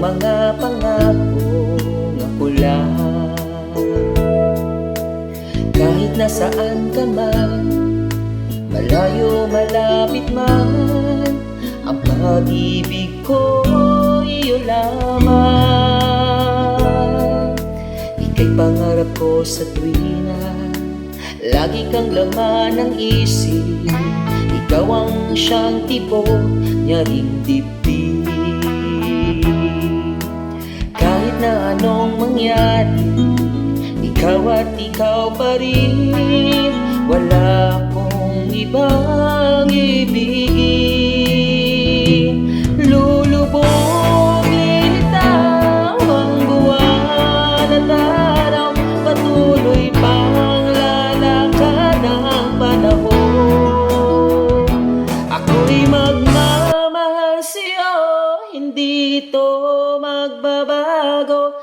mga pangakong ako lang. Kahit nasaan ka man, malayo malapit man, ang pag-ibig ko iyo lamang. Ika'y pangarap ko sa tuwina, lagi kang laman ng isip. Ikaw ang siyang tipo niya ring dibdib. Kahit na anong mangyari, ikaw at ikaw pa rin. Wala akong ibang ibigin. Lulubogin itaw ang buwan at araw, patuloy pang lalakad ang panahon. Ako'y magmamahal sa'yo, hindi ito magbabago.